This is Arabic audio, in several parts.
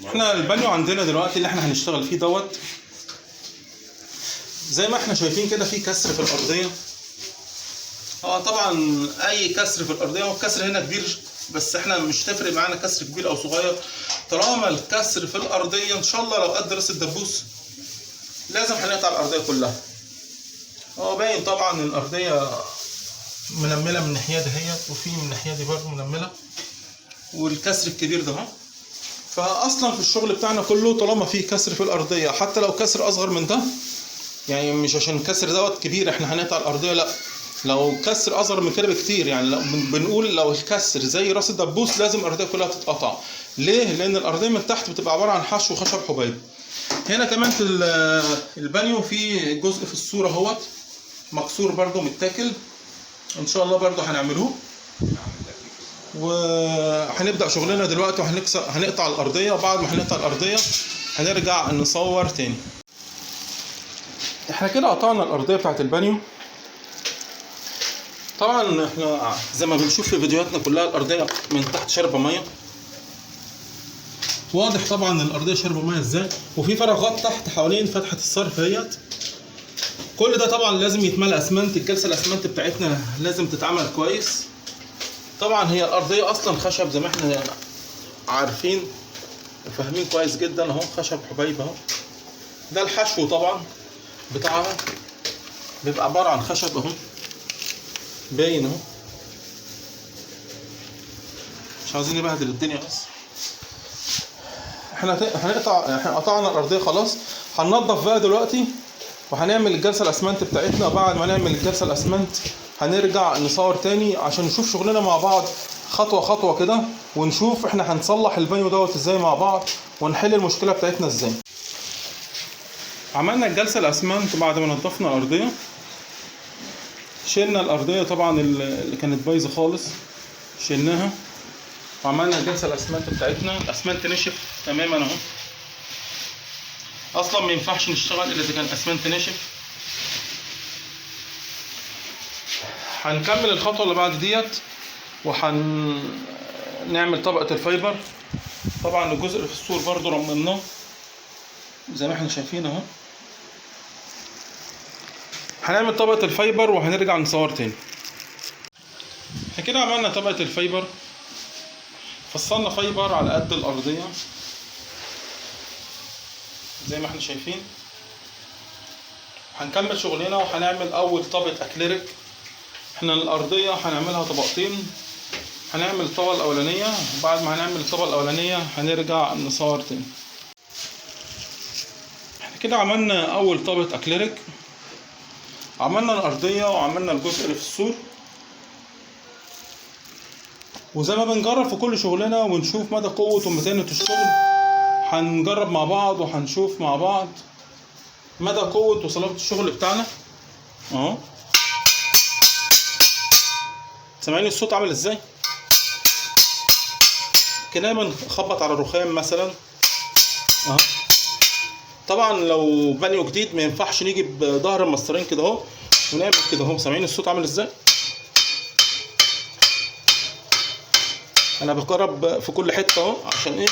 احنا البانيو عندنا دلوقتي اللي احنا هنشتغل فيه دوت، زي ما احنا شايفين كده في كسر في الارضيه. طبعا اي كسر في الارضيه، هو الكسر هنا كبير بس احنا مش تفرق معانا كسر كبير او صغير، طالما الكسر في الارضيه ان شاء الله لو قد راس الدبوس لازم هنقطع الارضيه كلها. هو باين طبعا الارضيه منمله من الناحيه دهيت، وفي من الناحيه دي برضه منمله، والكسر الكبير ده اهو. فاصلا في الشغل بتاعنا كله طالما فيه كسر في الارضيه، حتى لو كسر اصغر من ده، يعني مش عشان الكسر دوت كبير احنا هنقطع الارضيه، لا، لو كسر اصغر من كده بكتير، يعني لو بنقول لو الكسر زي راس الدبوس لازم الارضيه كلها تتقطع. ليه؟ لان الارضيه من تحت بتبقى عباره عن حشو خشب حبيب. هنا كمان في البانيو في جزء في الصوره اهوت مكسور برده متاكل، ان شاء الله برده هنعملوه، وهنبدا شغلنا دلوقتي هنقطع الارضيه. وبعد ما هنقطع الارضيه هنرجع نصور تاني. احنا كده قطعنا الارضيه بتاعت البانيو. طبعا احنا زي ما بنشوف في فيديوهاتنا كلها الارضيه من تحت شاربه ميه، واضح طبعا الارضيه شاربه ميه ازاي، وفي فراغات تحت حوالين فتحه الصرف ديت. كل ده طبعا لازم يتملى اسمنت. الجلسه الاسمنت بتاعتنا لازم تتعمل كويس. طبعا هي الارضيه اصلا خشب زي ما احنا عارفين وفاهمين كويس جدا اهو، خشب حبيب اهو. ده الحشو طبعا بتاعها بيبقى عباره عن خشب اهو، باين اهو، مش عايزين نبهدل الدنيا بس. احنا قطعنا الارضيه خلاص. هننضف بقى دلوقتي وهنعمل الجلسه الاسمنت بتاعتنا. بعد ما نعمل الجلسه الاسمنت هنرجع نصور تاني عشان نشوف شغلنا مع بعض خطوه خطوه كده، ونشوف احنا هنصلح البانيو دوت ازاي مع بعض، ونحل المشكله بتاعتنا ازاي. عملنا الجلسه الاسمنت بعد ما نضفنا الارضيه. شلنا الارضيه طبعا اللي كانت بايظه خالص، شلناها وعملنا الجلسه الاسمنت بتاعتنا. الاسمنت نشف تماما اهو، اصلا ما ينفعش نشتغل الا اذا كان اسمنت نشف. هنكمل الخطوه اللي بعد ديت وهنعمل طبقه الفايبر. طبعا الجزء اللي في السور برضو رممناه زي ما احنا شايفين اهو. هنعمل طبقه الفايبر وهنرجع نصور تاني. احنا كده عملنا طبقه الفايبر، فصلنا فايبر على قد الارضيه زي ما احنا شايفين. هنكمل شغلنا وهنعمل اول طبقه اكليريك. احنا الارضيه هنعملها طبقتين، هنعمل الطبقه الاولانيه وبعد ما هنعمل الطبقه الاولانيه هنرجع نصور تاني. احنا كده عملنا اول طبقه اكليريك، عملنا الارضيه وعملنا الجزء اللي في السور. وزي ما بنجرب في كل شغلنا ونشوف مدى قوه ومتانه الشغل، هنجرب مع بعض وهنشوف مع بعض مدى قوه وصلابه الشغل بتاعنا اهو. سامعين الصوت عامل ازاي؟ كده بنخبط على الرخام مثلا اهو. طبعا لو بانيو جديد ما ينفعش نيجي بظهر المسطرين كده اهو ونعمل كده اهو. سامعين الصوت عامل ازاي؟ انا بجرب في كل حته اهو عشان ايه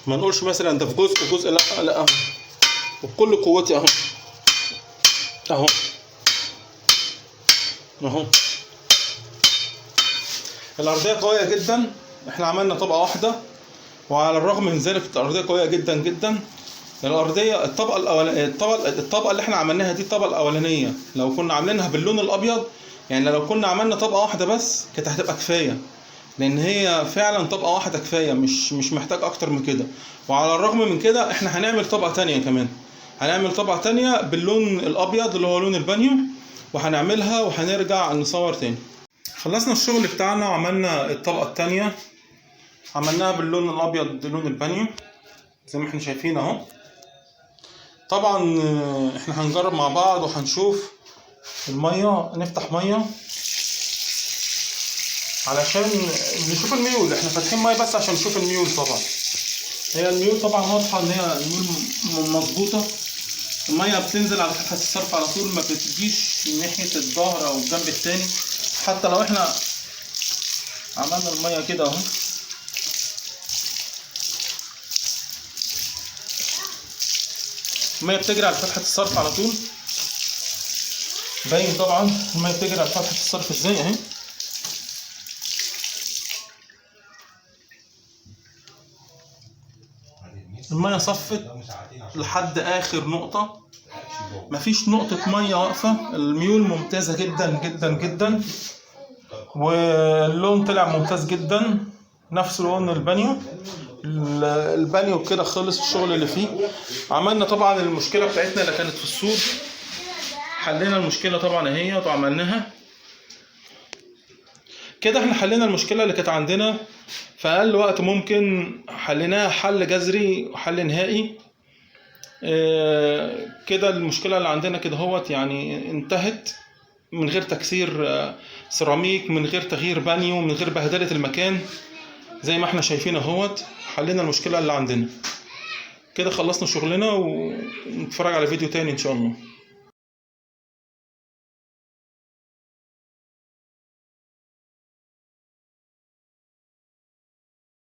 ما نقولش مثلا ده في جزء وجزء، لا لا اهو، وبكل قوتي اهو اهو اهو. الارضيه قويه جدا. احنا عملنا طبقه واحده وعلى الرغم من ذلك الارضيه قويه جدا جدا. الارضيه الطبقه اللي احنا عملناها دي الطبقه الاولانيه، لو كنا عاملينها باللون الابيض، يعني لو كنا عملنا طبقه واحده بس كانت هتبقى كفايه، لان هي فعلا طبقه واحده كفايه، مش محتاج اكتر من كده. وعلى الرغم من كده احنا هنعمل طبقه تانية كمان، هنعمل طبقه تانية باللون الابيض اللي هو لون البانيو، وهنعملها وهنرجع نصور تاني. خلصنا الشغل بتاعنا وعملنا الطبقه التانية، عملناها باللون الابيض لون البانيو زي ما احنا شايفين اهو. طبعا احنا هنجرب مع بعض وهنشوف الميه، نفتح ميه علشان نشوف الميول. احنا فاتحين ميه بس عشان نشوف الميول. طبعا هي الميول طبعا واضحه ان هي الميول مظبوطه. الميه بتنزل على فتحه الصرف على طول، ما بتجيش من ناحيه الظهر او الجنب التاني. حتى لو احنا عملنا الميه كده اهو الميه بتجري على فتحه الصرف على طول. باين طبعا الميه بتجري على فتحه الصرف ازاي اهي. الميه صفت لحد اخر نقطه، مفيش نقطه ميه واقفه. الميول ممتازه جدا جدا جدا، واللون طلع ممتاز جدا، نفس لون البانيو. البانيو كده خلص الشغل اللي فيه. عملنا طبعا المشكله بتاعتنا اللي كانت في السور، حلينا المشكله طبعا اهي وعملناها كده. احنا حلينا المشكله اللي كانت عندنا في اقل وقت ممكن، حليناها حل جذري وحل نهائي. كده المشكله اللي عندنا كده هوت يعني انتهت، من غير تكسير سيراميك، من غير تغيير بانيو، من غير بهدله المكان، زي ما احنا شايفين اهوت. حلينا المشكله اللي عندنا كده، خلصنا شغلنا ونتفرج على فيديو تاني ان شاء الله.